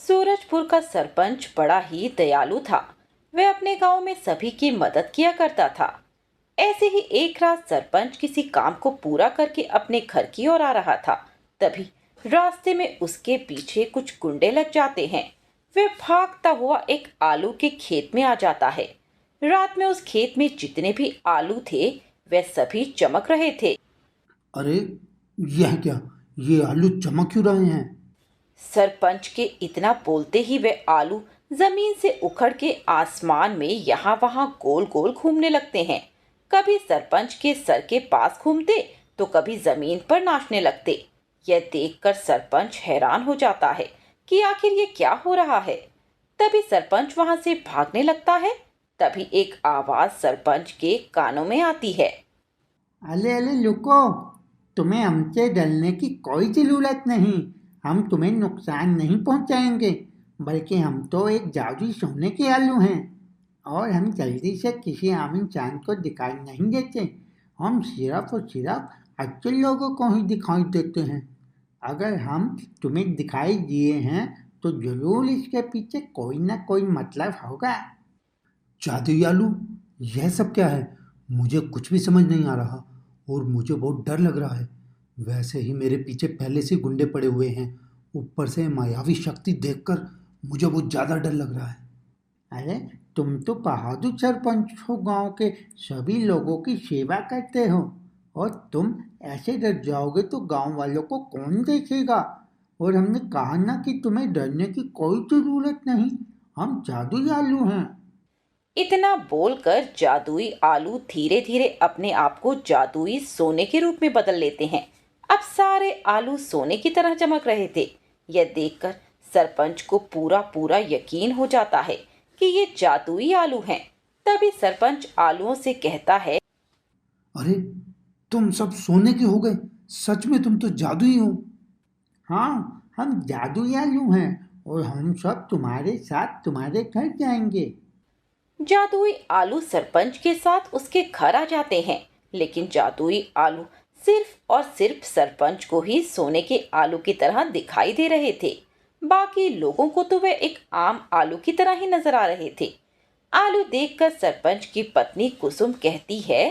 सूरजपुर का सरपंच बड़ा ही दयालु था। वह अपने गांव में सभी की मदद किया करता था। ऐसे ही एक रात सरपंच किसी काम को पूरा करके अपने घर की ओर आ रहा था। तभी रास्ते में उसके पीछे कुछ गुंडे लग जाते हैं। वह भागता हुआ एक आलू के खेत में आ जाता है। रात में उस खेत में जितने भी आलू थे वह सभी चमक रहे थे। अरे, यह क्या? ये आलू चमक क्यों रहे हैं? सरपंच के इतना बोलते ही वे आलू जमीन से उखड़ के आसमान में यहाँ वहाँ गोल गोल घूमने लगते हैं। कभी सरपंच के सर के पास घूमते तो कभी जमीन पर नाचने लगते। यह देखकर सरपंच हैरान हो जाता है कि आखिर ये क्या हो रहा है। तभी सरपंच वहां से भागने लगता है। तभी एक आवाज सरपंच के कानों में आती है। अले अले लुको, तुम्हें हमसे डरने की कोई जरूरत नहीं। हम तुम्हें नुकसान नहीं पहुंचाएंगे, बल्कि हम तो एक जादुई सोने के आलू हैं। और हम जल्दी से किसी आम इंसान को दिखाई नहीं देते। हम सिर्फ और सिर्फ अच्छे लोगों को ही दिखाई देते हैं। अगर हम तुम्हें दिखाई दिए हैं तो जरूर इसके पीछे कोई ना कोई मतलब होगा। जादुई आलू, यह सब क्या है? मुझे कुछ भी समझ नहीं आ रहा और मुझे बहुत डर लग रहा है। वैसे ही मेरे पीछे पहले से गुंडे पड़े हुए हैं। ऊपर से मायावी शक्ति देखकर मुझे बहुत ज़्यादा डर लग रहा है। अरे, तुम तो बहादुर सरपंच हो, गांव के सभी लोगों की सेवा करते हो। और तुम ऐसे डर जाओगे तो गांव वालों को कौन देखेगा? और हमने कहा ना कि तुम्हें डरने की कोई जरूरत नहीं। हम जादुई आलू हैं। इतना बोलकर जादुई आलू धीरे धीरे अपने आप को जादुई सोने के रूप में बदल लेते हैं। अब सारे आलू सोने की तरह चमक रहे थे। यह देखकर सरपंच को पूरा पूरा यकीन हो जाता है कि ये जादुई आलू हैं। तभी सरपंच आलूओं से कहता है। अरे, तुम सब सोने के हो गए? सच में तुम तो जादुई हो। हाँ, हम जादुई आलू हैं और हम सब तुम्हारे साथ तुम्हारे घर जाएंगे। जादुई आलू सरपंच के साथ उसके घर आ जाते हैं। लेकिन जादुई आलू सिर्फ और सिर्फ सरपंच को ही सोने के आलू की तरह दिखाई दे रहे थे। बाकी लोगों को तो वे एक आम आलू की तरह ही नजर आ रहे थे। आलू देखकर सरपंच की पत्नी कुसुम कहती है।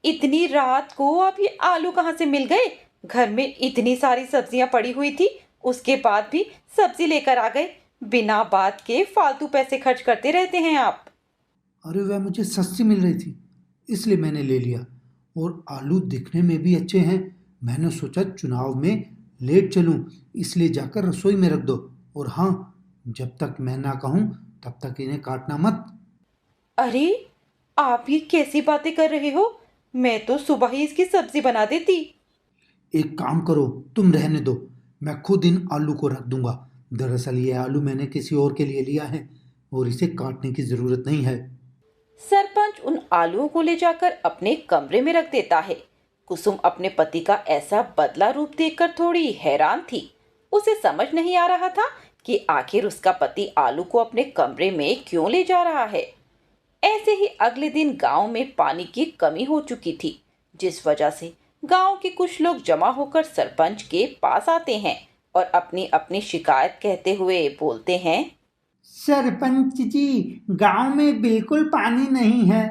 इतनी रात को अब ये आलू कहाँ से मिल गए? घर में इतनी सारी सब्जियां पड़ी हुई थी, उसके बाद भी सब्जी लेकर आ गए। बिना बात के फालतू पैसे खर्च करते रहते हैं आप। अरे, वह मुझे सस्ती मिल रही थी इसलिए मैंने ले लिया। और आलू दिखने में भी अच्छे हैं। मैंने सोचा चुनाव में लेट चलूं, इसलिए जाकर रसोई में रख दो। और हाँ, जब तक मैं ना कहूं तब तक इन्हें काटना मत। अरे, आप ये कैसी बातें कर रहे हो? मैं तो सुबह ही इसकी सब्जी बना देती। एक काम करो, तुम रहने दो। मैं खुद इन आलू को रख दूंगा। दरअसल ये आलू मैंने किसी और के लिए लिया है और इसे काटने की ज़रूरत नहीं है। सरपंच उन आलूओं को ले जाकर अपने कमरे में रख देता है। कुसुम अपने पति का ऐसा बदला रूप देखकर थोड़ी हैरान थी। उसे समझ नहीं आ रहा था कि आखिर उसका पति आलू को अपने कमरे में क्यों ले जा रहा है। ऐसे ही अगले दिन गांव में पानी की कमी हो चुकी थी, जिस वजह से गांव के कुछ लोग जमा होकर सरपंच के पास आते हैं और अपनी अपनी शिकायत कहते हुए बोलते हैं। सरपंच जी, गांव में बिल्कुल पानी नहीं है।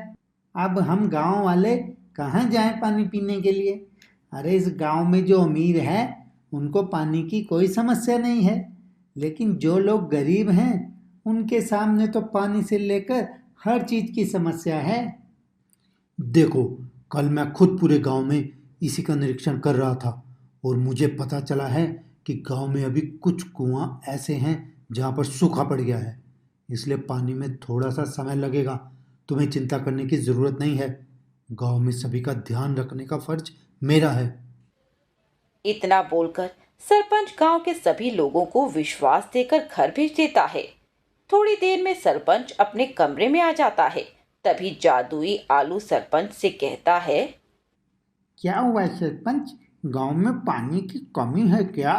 अब हम गांव वाले कहाँ जाएं पानी पीने के लिए? अरे, इस गांव में जो अमीर है उनको पानी की कोई समस्या नहीं है, लेकिन जो लोग गरीब हैं उनके सामने तो पानी से लेकर हर चीज की समस्या है। देखो, कल मैं खुद पूरे गांव में इसी का निरीक्षण कर रहा था और मुझे पता चला है कि गांव में अभी कुछ कुआं ऐसे हैं जहां पर सूखा पड़ गया है। इसलिए पानी में थोड़ा सा समय लगेगा। तुम्हें चिंता करने की ज़रूरत नहीं है। गांव में सभी का ध्यान रखने का फर्ज मेरा है। इतना बोलकर सरपंच गांव के सभी लोगों को विश्वास देकर घर भेज देता है। थोड़ी देर में सरपंच अपने कमरे में आ जाता है। तभी जादुई आलू सरपंच से कहता है। क्या हुआ सरपंच? गांव में पानी की कमी है क्या?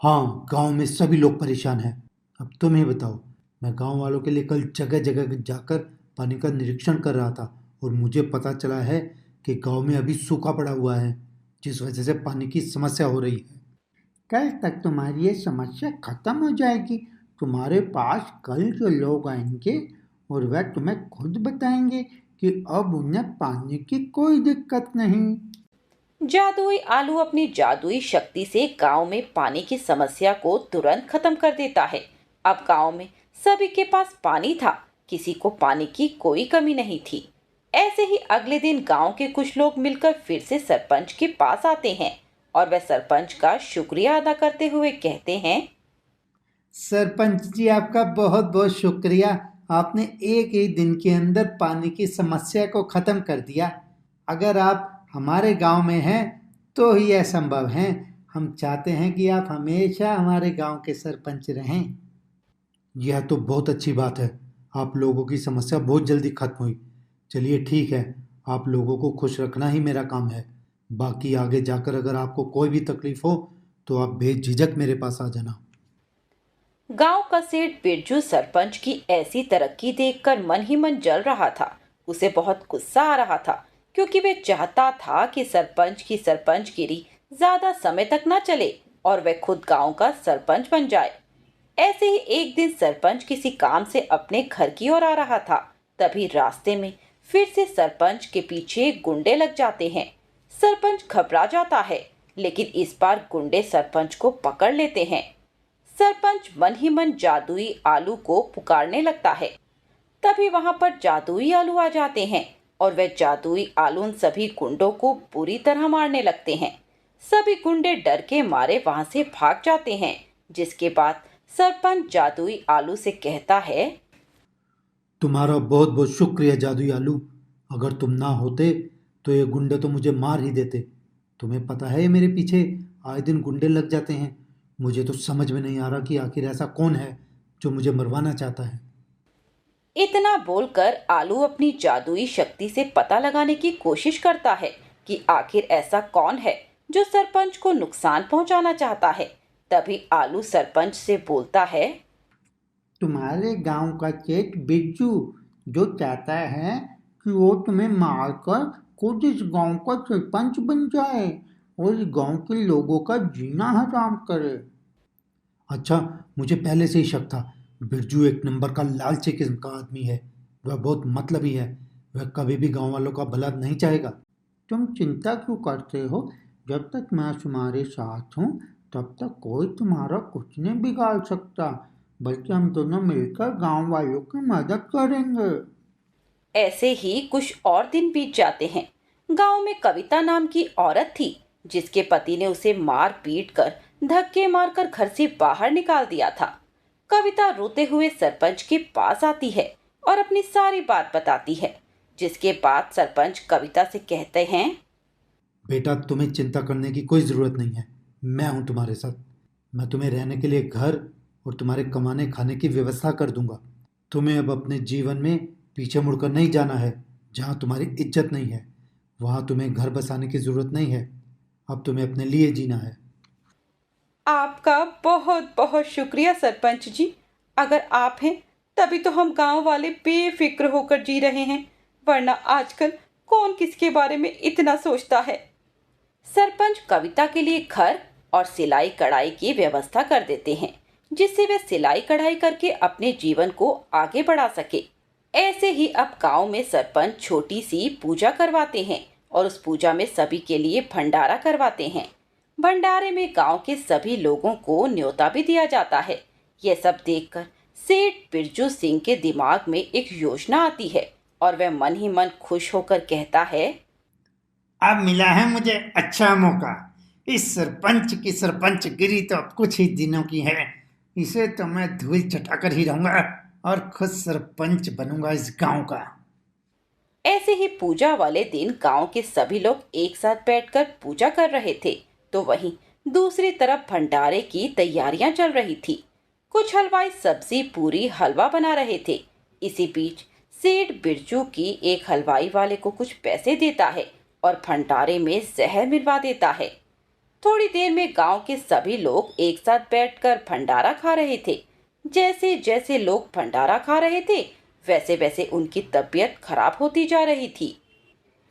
हाँ, गांव में सभी लोग परेशान हैं। अब तुम ही बताओ। मैं गांव वालों के लिए कल जगह जगह जाकर पानी का निरीक्षण कर रहा था और मुझे पता चला है कि गांव में अभी सूखा पड़ा हुआ है, जिस वजह से पानी की समस्या हो रही है। कल तक तुम्हारी ये समस्या खत्म हो जाएगी। तुम्हारे पास कल जो लोग आएंगे और वह तुम्हें खुद बताएंगे कि अब उन्हें पानी की कोई दिक्कत नहीं। जादुई आलू अपनी जादुई शक्ति से गांव में पानी की समस्या को तुरंत खत्म कर देता है। अब गांव में सभी के पास पानी था, किसी को पानी की कोई कमी नहीं थी। ऐसे ही अगले दिन गांव के कुछ लोग मिलकर फिर से सरपंच के पास आते हैं और वह सरपंच का शुक्रिया अदा करते हुए कहते हैं, सरपंच जी, आपका बहुत बहुत शुक्रिया। आपने एक ही दिन के अंदर पानी की समस्या को खत्म कर दिया। अगर आप हमारे गांव में हैं तो ही यह संभव है। हम चाहते हैं कि आप हमेशा हमारे गांव के सरपंच रहें। यह तो बहुत अच्छी बात है। आप लोगों की समस्या बहुत जल्दी खत्म हुई। चलिए ठीक है, आप लोगों को खुश रखना ही मेरा काम है। बाकी आगे जाकर अगर आपको कोई भी तकलीफ हो तो आप बेझिझक मेरे पास आ जाना। गांव का सेठ बिरजू सरपंच की ऐसी तरक्की देखकर मन ही मन जल रहा था। उसे बहुत गुस्सा आ रहा था क्योंकि वे चाहता था कि सरपंच की सरपंचगिरी ज्यादा समय तक न चले और वह खुद गांव का सरपंच बन जाए। ऐसे ही एक दिन सरपंच किसी काम से अपने घर की ओर आ रहा था। तभी रास्ते में फिर से सरपंच के पीछे गुंडे लग जाते हैं। सरपंच घबरा जाता है, लेकिन इस बार गुंडे सरपंच को पकड़ लेते हैं। सरपंच मन ही मन जादुई आलू को पुकारने लगता है। तभी वहां पर जादुई आलू आ जाते हैं और वह जादुई आलू उन सभी गुंडों को बुरी तरह मारने लगते हैं। सभी गुंडे डर के मारे वहां से भाग जाते हैं, जिसके बाद सरपंच जादुई आलू से कहता है, तुम्हारा बहुत बहुत शुक्रिया जादुई आलू। अगर तुम ना होते तो ये गुंडे तो मुझे मार ही देते। तुम्हें पता है मेरे पीछे आए दिन गुंडे लग जाते हैं। मुझे तो समझ में नहीं आ रहा कि आखिर ऐसा कौन है जो मुझे मरवाना चाहता है। इतना बोलकर आलू अपनी जादुई शक्ति से पता लगाने की कोशिश करता है कि आखिर ऐसा कौन है जो सरपंच को नुकसान पहुंचाना चाहता है। तभी आलू सरपंच से बोलता है, तुम्हारे गांव का सेठ बिज्जू जो चाहता है कि वो तुम्हें मारकर खुद इस गांव का सरपंच बन जाए और इस गांव के लोगों का जीना हराम करे। अच्छा, मुझे पहले से ही शक था। बिरजू एक नंबर का लालची किस्म का आदमी है। वह बहुत मतलबी है। वह कभी भी गांव वालों का भला नहीं चाहेगा। तुम चिंता क्यों करते हो? जब तक मैं तुम्हारे साथ हूँ तब तक कोई तुम्हारा कुछ नहीं बिगाड़ सकता। बल्कि हम दोनों मिलकर गांव वालों की मदद करेंगे। ऐसे ही कुछ और दिन बीत जाते हैं। गांव में कविता नाम की औरत थी, जिसके पति ने उसे मार पीट कर धक्के मारकर घर से बाहर निकाल दिया था। कविता रोते हुए सरपंच के पास आती है और अपनी सारी बात बताती है, जिसके बाद सरपंच कविता से कहते हैं, बेटा, तुम्हें चिंता करने की कोई ज़रूरत नहीं है। मैं हूँ तुम्हारे साथ। मैं तुम्हें रहने के लिए घर और तुम्हारे कमाने खाने की व्यवस्था कर दूंगा। तुम्हें अब अपने जीवन में पीछे मुड़कर नहीं जाना है। जहाँ तुम्हारी इज्जत नहीं है वहाँ तुम्हें घर बसाने की ज़रूरत नहीं है। अब तुम्हें अपने लिए जीना है। आपका बहुत बहुत शुक्रिया सरपंच जी। अगर आप हैं तभी तो हम गांव वाले बेफिक्र होकर जी रहे हैं, वरना आजकल कौन किसके बारे में इतना सोचता है। सरपंच कविता के लिए घर और सिलाई कढ़ाई की व्यवस्था कर देते हैं, जिससे वे सिलाई कढ़ाई करके अपने जीवन को आगे बढ़ा सके। ऐसे ही अब गांव में सरपंच छोटी सी पूजा करवाते हैं और उस पूजा में सभी के लिए भंडारा करवाते हैं। भंडारे में गांव के सभी लोगों को न्योता भी दिया जाता है। यह सब देखकर सेठ बिरजू सिंह के दिमाग में एक योजना आती है और वह मन ही मन खुश होकर कहता है, अब मिला है मुझे अच्छा मौका। इस सरपंच की सरपंचगिरी तो अब कुछ ही दिनों की है। इसे तो मैं धूल चटाकर ही रहूंगा और खुद सरपंच बनूंगा इस गांव का। ऐसे ही पूजा वाले दिन गांव के सभी लोग एक साथ बैठकर पूजा कर रहे थे, तो वहीं दूसरी तरफ भंडारे की तैयारियां चल रही थी। कुछ हलवाई सब्जी पूरी हलवा बना रहे थे। इसी बीच सेठ बिरजू की एक हलवाई वाले को कुछ पैसे देता है और भंडारे में जहर मिलवा देता है। थोड़ी देर में गांव के सभी लोग एक साथ बैठकर भंडारा खा रहे थे। जैसे जैसे लोग भंडारा खा रहे थे वैसे वैसे उनकी तबीयत खराब होती जा रही थी।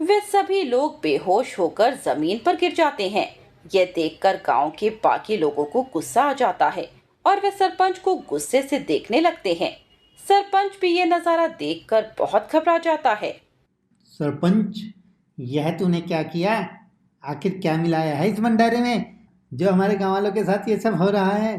वे सभी लोग बेहोश होकर जमीन पर गिर जाते हैं। यह देखकर गांव के बाकी लोगों को गुस्सा आ जाता है और वे सरपंच को गुस्से से देखने लगते हैं। सरपंच भी ये नजारा देखकर बहुत घबरा जाता है। सरपंच, यह तूने क्या किया? आखिर क्या मिलाया है इस भंडारे में जो हमारे गांव वालों के साथ ये सब हो रहा है?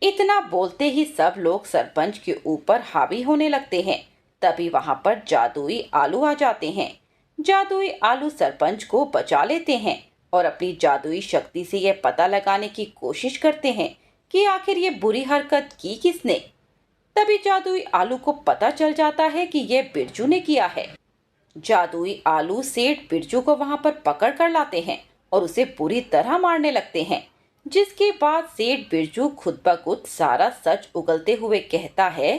इतना बोलते ही सब लोग सरपंच के ऊपर हावी होने लगते हैं। तभी वहां पर जादुई आलू आ जाते हैं। जादुई आलू सरपंच को बचा लेते हैं और अपनी जादुई शक्ति से यह पता लगाने की कोशिश करते हैं कि आखिर ये बुरी हरकत की किसने। तभी जादुई आलू को पता चल जाता है कि यह बिरजू ने किया है। जादुई आलू सेठ बिरजू को वहां पर पकड़ कर लाते हैं और उसे बुरी तरह मारने लगते हैं। जिसके बाद सेठ बिरजू खुद ब खुद सारा सच उगलते हुए कहता है,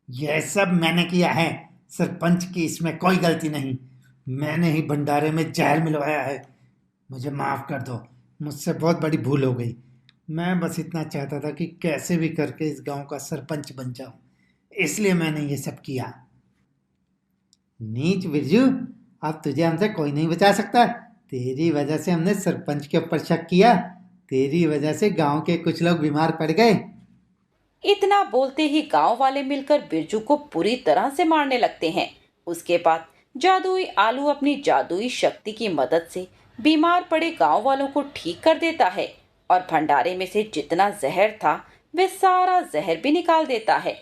यह सब मैंने किया है। सरपंच की इसमें कोई गलती नहीं। मैंने ही भंडारे में जहर मिलवाया है। मुझे माफ कर दो, मुझसे बहुत बड़ी भूल हो गई। मैं बस इतना चाहता था कि कैसे भी करके इस गांव का सरपंच बन जाऊं, इसलिए मैंने ये सब किया। नीच बिरजू, अब तुझे हमसे कोई नहीं बचा सकता। तेरी वजह से हमने सरपंच के ऊपर शक किया। तेरी वजह से गांव के कुछ लोग बीमार पड़ गए। इतना बोलते ही गांव वाले मिलकर बिरजू को पूरी तरह से मारने लगते हैं। उसके बाद जादुई आलू अपनी जादुई शक्ति की मदद से बीमार पड़े गांव वालों को ठीक कर देता है और भंडारे में से जितना जहर था वे सारा जहर भी निकाल देता है।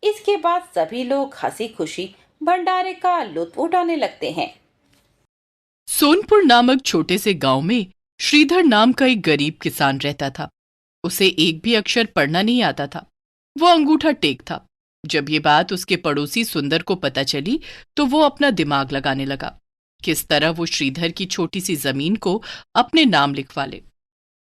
इसके बाद सभी लोग हंसी खुशी भंडारे का लुत्फ उठाने लगते हैं। सोनपुर नामक छोटे से गांव में श्रीधर नाम का एक गरीब किसान रहता था। उसे एक भी अक्षर पढ़ना नहीं आता था। वो अंगूठा टेक था। जब ये बात उसके पड़ोसी सुंदर को पता चली तो वो अपना दिमाग लगाने लगा किस तरह वो श्रीधर की छोटी सी जमीन को अपने नाम लिखवा ले।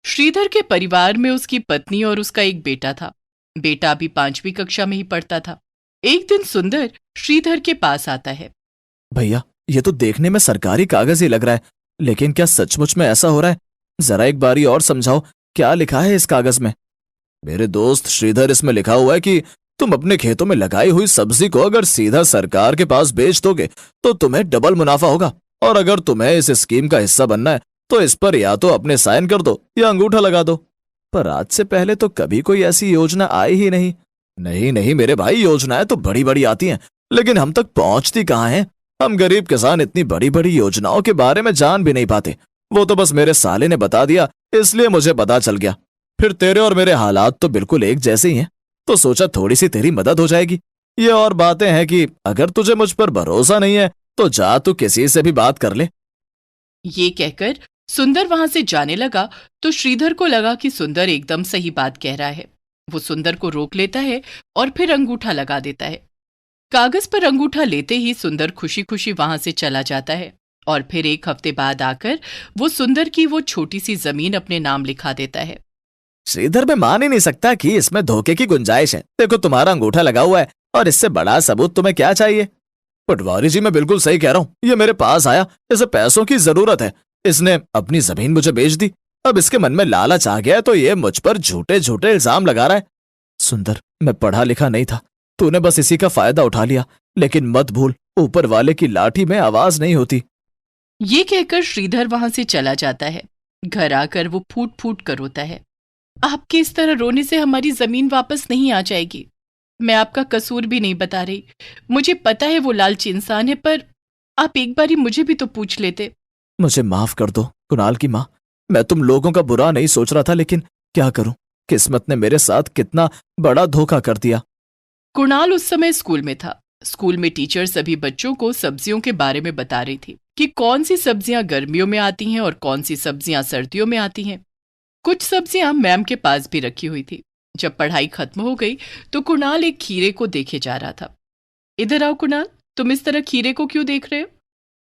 श्रीधर के परिवार में उसकी पत्नी और उसका एक बेटा था। बेटा अभी 5वीं कक्षा में ही पढ़ता था। एक दिन सुंदर श्रीधर के पास आता है। भैया, ये तो देखने में सरकारी कागज ही लग रहा है, लेकिन क्या सचमुच में ऐसा हो रहा है? जरा एक बारी और समझाओ, क्या लिखा है इस कागज में? मेरे दोस्त श्रीधर, इसमें लिखा हुआ है कि तुम अपने खेतों में लगाई हुई सब्जी को अगर सीधा सरकार के पास बेच दोगे तो तुम्हें डबल मुनाफा होगा, और अगर तुम्हें इस स्कीम का हिस्सा बनना है तो इस पर या तो अपने साइन कर दो या अंगूठा लगा दो। पर आज से पहले तो कभी कोई ऐसी योजना आई ही नहीं। नहीं नहीं मेरे भाई, योजनाएं तो बड़ी बड़ी आती हैं, लेकिन हम तक पहुंचती कहाँ हैं? हम गरीब किसान इतनी बड़ी बड़ी योजनाओं के बारे में जान भी नहीं पाते। वो तो बस मेरे साले ने बता दिया, इसलिए मुझे पता चल गया। फिर तेरे और मेरे हालात तो बिल्कुल एक जैसे ही हैं, तो सोचा थोड़ी सी तेरी मदद हो जाएगी। ये और बातें हैं कि अगर तुझे मुझ पर भरोसा नहीं है तो जा तू किसी से भी बात कर ले। ये कहकर सुंदर वहां से जाने लगा तो श्रीधर को लगा कि सुंदर एकदम सही बात कह रहा है। वो सुंदर को रोक लेता है और फिर अंगूठा लगा देता है। कागज पर अंगूठा लेते ही सुंदर खुशी खुशी वहां से चला जाता है और फिर 1 हफ्ते बाद आकर वो सुंदर की वो छोटी सी जमीन अपने नाम लिखा देता है। श्रीधर, मैं मान ही नहीं सकता कि इसमें धोखे की गुंजाइश है। देखो, तुम्हारा अंगूठा लगा हुआ है और इससे बड़ा सबूत तुम्हें क्या चाहिए? पटवारी जी, मैं बिल्कुल सही कह रहा हूँ। ये मेरे पास आया, इसे पैसों की जरूरत है। इसने अपनी जमीन मुझे बेच दी। अब इसके मन में लालच आ गया तो ये मुझ पर झूठे झूठे इल्जाम लगा रहा है। सुंदर, मैं पढ़ा लिखा नहीं था, तूने बस इसी का फायदा उठा लिया। लेकिन मत भूल, ऊपर वाले की लाठी में आवाज नहीं होती। ये कहकर श्रीधर वहां से चला जाता है। घर आकर वो फूट फूट कर रोता है। आपके इस तरह रोने से हमारी जमीन वापस नहीं आ जाएगी। मैं आपका कसूर भी नहीं बता रही। मुझे पता है वो लालची इंसान है, पर आप एक बारी मुझे भी तो पूछ लेते। मुझे माफ कर दो कुणाल की माँ। मैं तुम लोगों का बुरा नहीं सोच रहा था, लेकिन क्या करूं, किस्मत ने मेरे साथ कितना बड़ा धोखा कर दिया। कुणाल उस समय स्कूल में था। स्कूल में टीचर सभी बच्चों को सब्जियों के बारे में बता रही थी कि कौन सी सब्जियां गर्मियों में आती हैं और कौन सी सब्जियां सर्दियों में आती हैं। कुछ सब्जियां मैम के पास भी रखी हुई थी। जब पढ़ाई खत्म हो गई तो कुणाल एक खीरे को देखे जा रहा था। इधर आओ कुणाल, तुम इस तरह खीरे को क्यों देख रहे हो?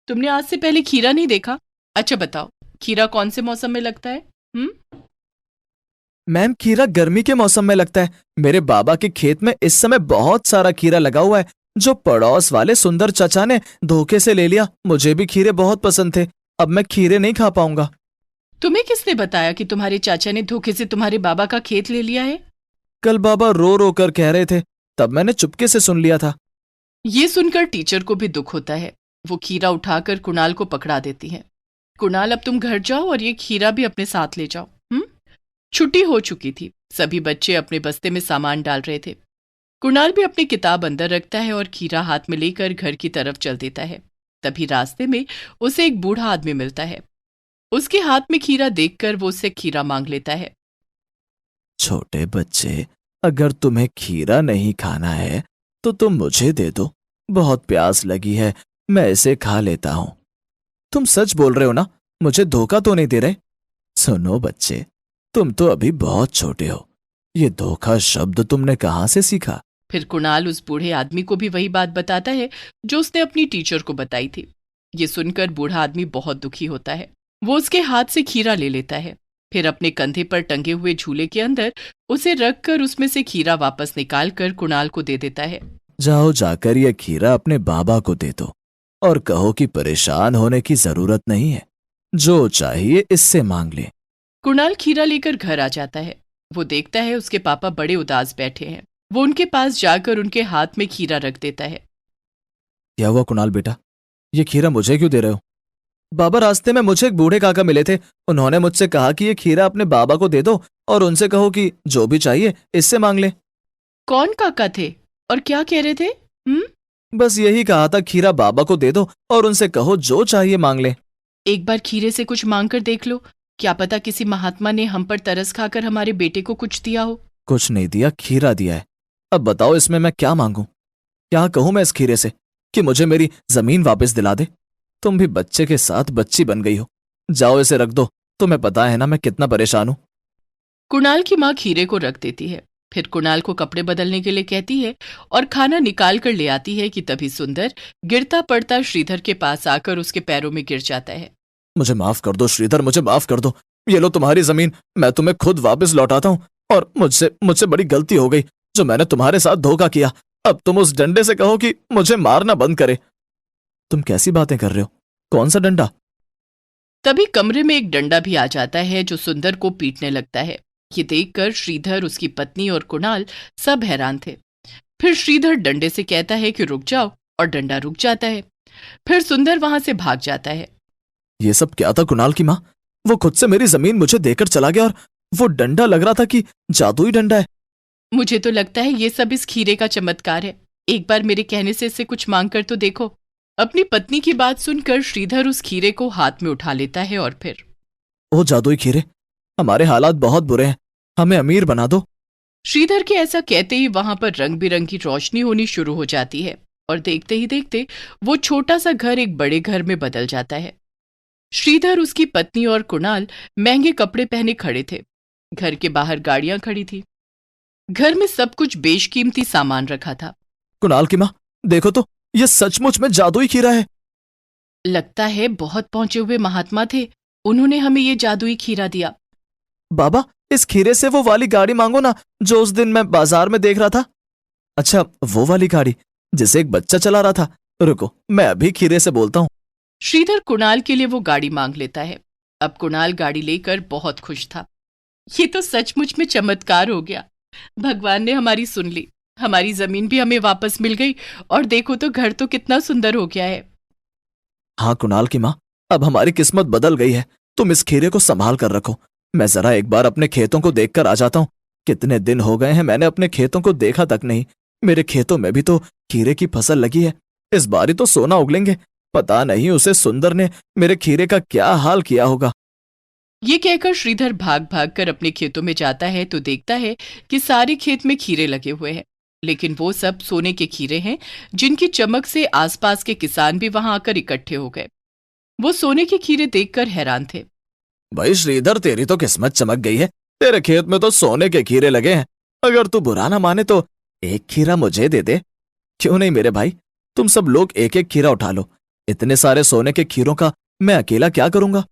तुमने आज से पहले खीरा नहीं देखा? अच्छा बताओ, खीरा कौन से मौसम में लगता है? मैम, खीरा गर्मी के मौसम में लगता है। मेरे बाबा के खेत में इस समय बहुत सारा खीरा लगा हुआ है, जो पड़ोस वाले सुंदर चाचा ने धोखे से ले लिया। मुझे भी खीरे बहुत पसंद थे, अब मैं खीरे नहीं खा पाऊंगा। तुम्हें किसने बताया कि तुम्हारे चाचा ने धोखे से तुम्हारे बाबा का खेत ले लिया है? कल बाबा रो रो कर कह रहे थे, तब मैंने चुपके से सुन लिया था। ये सुनकर टीचर को भी दुख होता है। वो खीरा उठाकर कुणाल को पकड़ा देती है। कुणाल, अब तुम घर जाओ और ये खीरा भी अपने साथ ले जाओ। छुट्टी हो चुकी थी। सभी बच्चे अपने बस्ते में सामान डाल रहे थे। कुणाल भी अपनी किताब अंदर रखता है और खीरा हाथ में लेकर घर की तरफ चल देता है। तभी रास्ते में उसे एक बूढ़ा आदमी मिलता है। उसके हाथ में खीरा देखकर वो उससे खीरा मांग लेता है। छोटे बच्चे, अगर तुम्हें खीरा नहीं खाना है तो तुम मुझे दे दो, बहुत प्यास लगी है, मैं इसे खा लेता हूं। तुम सच बोल रहे हो ना? मुझे धोखा तो नहीं दे रहे? सुनो बच्चे, तुम तो अभी बहुत छोटे हो, ये धोखा शब्द तुमने कहां से सीखा? फिर कुणाल उस बूढ़े आदमी को भी वही बात बताता है जो उसने अपनी टीचर को बताई थी। ये सुनकर बूढ़ा आदमी बहुत दुखी होता है। वो उसके हाथ से खीरा ले लेता है, फिर अपने कंधे पर टंगे हुए झूले के अंदर उसे रखकर उसमें से खीरा वापस निकाल कर कुणाल को दे देता है। जाओ जाकर ये खीरा अपने बाबा को दे दो और कहो कि परेशान होने की जरूरत नहीं है, जो चाहिए इससे मांग ले। कुणाल खीरा लेकर घर आ जाता है। वो देखता है उसके पापा बड़े उदास बैठे हैं। वो उनके पास जाकर उनके हाथ में खीरा रख देता है। क्या हुआ कुणाल बेटा, ये खीरा मुझे क्यों दे रहे हो? बाबा, रास्ते में मुझे एक बूढ़े काका मिले थे, उन्होंने मुझसे कहा कि ये खीरा अपने बाबा को दे दो और उनसे कहो कि जो भी चाहिए इससे मांग ले। कौन काका थे और क्या कह रहे थे? बस यही कहा था, खीरा बाबा को दे दो और उनसे कहो जो चाहिए मांग ले। एक बार खीरे से कुछ मांग कर देख लो, क्या पता किसी महात्मा ने हम पर तरस खाकर हमारे बेटे को कुछ दिया हो। कुछ नहीं दिया, खीरा दिया है। अब बताओ इसमें मैं क्या मांगूं? क्या कहूं मैं इस खीरे से कि मुझे मेरी जमीन वापस दिला दे? तुम भी बच्चे के साथ बच्ची बन गई हो। जाओ इसे रख दो, तुम्हें पता है ना मैं कितना परेशान हूं। कुणाल की माँ खीरे को रख देती है, फिर कुणाल को कपड़े बदलने के लिए कहती है और खाना निकाल कर ले आती है कि तभी सुंदर गिरता पड़ता श्रीधर के पास आकर उसके पैरों में गिर जाता है। मुझे माफ कर दो श्रीधर, मुझे माफ कर दो। ये लो तुम्हारी जमीन, मैं तुम्हें खुद वापस लौटाता हूं। और मुझसे बड़ी गलती हो गई जो मैंने तुम्हारे साथ धोखा किया। अब तुम उस डंडे से कहो कि मुझे मारना बंद करे। तुम कैसी बातें कर रहे हो? कौन सा डंडा? तभी कमरे में एक डंडा भी आ जाता है जो सुंदर को पीटने लगता है। ये देखकर श्रीधर, उसकी पत्नी और कुणाल सब हैरान थे। फिर श्रीधर डंडे से कहता है कि रुक जाओ और डंडा रुक जाता है। फिर सुंदर वहां से भाग जाता है। ये सब क्या था कुणाल की माँ? वो खुद से मेरी जमीन मुझे देकर चला गया और वो डंडा लग रहा था कि जादुई डंडा है। मुझे तो लगता है ये सब इस खीरे का चमत्कार है। एक बार मेरे कहने से इससे कुछ मांग कर तो देखो। अपनी पत्नी की बात सुनकर श्रीधर उस खीरे को हाथ में उठा लेता है और फिर, ओ जादुई खीरे, हमारे हालात बहुत बुरे हैं, हमें अमीर बना दो। श्रीधर के ऐसा कहते ही वहां पर रंग बिरंगी रोशनी होनी शुरू हो जाती है और देखते ही देखते वो छोटा सा घर एक बड़े घर में बदल जाता है। श्रीधर, उसकी पत्नी और कुणाल महंगे कपड़े पहने खड़े थे। घर के बाहर गाड़ियां खड़ी थी। घर में सब कुछ बेशकीमती सामान रखा था। कुणाल की माँ, देखो तो, ये सचमुच में जादुई खीरा है। लगता है बहुत पहुंचे हुए महात्मा थे, उन्होंने हमें ये जादुई खीरा दिया। बाबा, इस खीरे से वो वाली गाड़ी मांगो ना जो उस दिन मैं बाजार में देख रहा था। अच्छा, वो वाली गाड़ी जिसे एक बच्चा चला रहा था। रुको, मैं अभी खीरे से बोलता हूँ। श्रीधर कुणाल के लिए वो गाड़ी मांग लेता है। अब कुणाल गाड़ी लेकर बहुत खुश था। ये तो सचमुच में चमत्कार हो गया। भगवान ने हमारी सुन ली, हमारी जमीन भी हमें वापस मिल गई और देखो तो घर तो कितना सुंदर हो गया है। हाँ कुणाल की माँ, अब हमारी किस्मत बदल गई है। तुम इस खीरे को संभाल कर रखो, मैं जरा एक बार अपने खेतों को देखकर आ जाता हूँ। कितने दिन हो गए हैं मैंने अपने खेतों को देखा तक नहीं। मेरे खेतों में भी तो खीरे की फसल लगी है, इस बारी तो सोना उगलेंगे। पता नहीं उसे सुंदर ने मेरे खीरे का क्या हाल किया होगा। ये कहकर श्रीधर भाग भाग कर अपने खेतों में जाता है तो देखता है कि सारे खेत में खीरे लगे हुए हैं, लेकिन वो सब सोने के खीरे हैं जिनकी चमक से आसपास के किसान भी वहां आकर इकट्ठे हो गए। वो सोने के खीरे देखकर हैरान थे। भाई श्रीधर, तेरी तो किस्मत चमक गई है, तेरे खेत में तो सोने के खीरे लगे हैं। अगर तू बुरा ना माने तो एक खीरा मुझे दे दे। क्यों नहीं मेरे भाई, तुम सब लोग एक एक खीरा उठा लो। इतने सारे सोने के खीरों का मैं अकेला क्या करूंगा?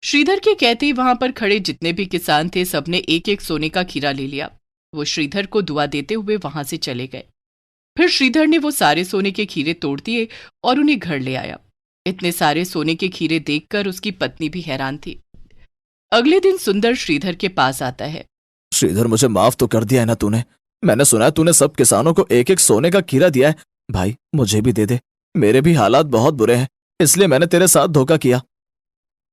श्रीधर के कहते ही वहां पर खड़े जितने भी किसान थे सबने एक एक सोने का खीरा ले लिया। वो श्रीधर को दुआ देते हुए वहां से चले गए। फिर श्रीधर ने वो सारे सोने के खीरे तोड़ दिए और उन्हें घर ले आया। इतने सारे सोने के खीरे देखकर उसकी पत्नी भी हैरान थी। अगले दिन सुंदर श्रीधर के पास आता है। श्रीधर, मुझे माफ तो कर दिया है ना तूने? मैंने सुना है तूने सब किसानों को एक एक सोने का खीरा दिया है। भाई मुझे भी दे दे, मेरे भी हालात बहुत बुरे हैं, इसलिए मैंने तेरे साथ धोखा किया।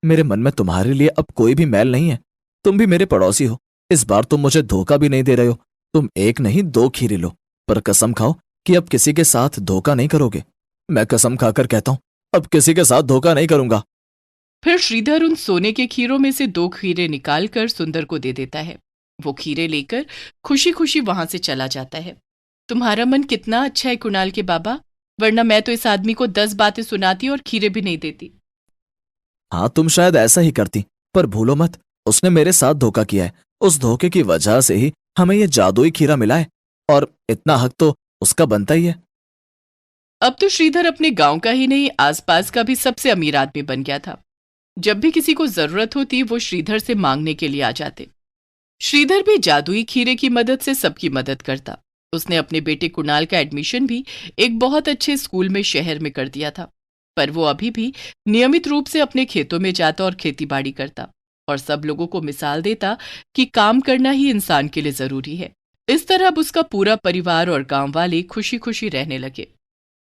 मेरे मन में तुम्हारे लिए अब कोई भी मैल नहीं है, तुम भी मेरे पड़ोसी हो, इस बार तुम मुझे धोखा भी नहीं दे रहे हो। तुम एक नहीं 2 खीरे लो, पर कसम खाओ कि अब किसी के साथ धोखा नहीं करोगे। मैं कसम खाकर कहता हूं, अब किसी के साथ धोखा नहीं करूंगा। फिर श्रीधर उन सोने के खीरों में से 2 खीरे निकालकर सुंदर को दे देता है। वो खीरे लेकर खुशी खुशी वहां से चला जाता है। तुम्हारा मन कितना अच्छा है कुणाल के बाबा, वरना मैं तो इस आदमी को 10 बातें सुनाती और खीरे भी नहीं देती। हाँ, तुम शायद ऐसा ही करती, पर भूलो मत, उसने मेरे साथ धोखा किया है। उस धोखे की वजह से ही हमें यह जादुई खीरा मिला है, और इतना हक तो उसका बनता ही है। अब तो श्रीधर अपने गांव का ही नहीं, आसपास का भी सबसे अमीर आदमी बन गया था। जब भी किसी को जरूरत होती वो श्रीधर से मांगने के लिए आ जाते। श्रीधर भी जादुई खीरे की मदद से सबकी मदद करता। उसने अपने बेटे कुणाल का एडमिशन भी एक बहुत अच्छे स्कूल में शहर में कर दिया था, पर वो अभी भी नियमित रूप से अपने खेतों में जाता और खेतीबाड़ी करता और सब लोगों को मिसाल देता कि काम करना ही इंसान के लिए जरूरी है। इस तरह अब उसका पूरा परिवार और गांव वाले खुशी खुशी रहने लगे।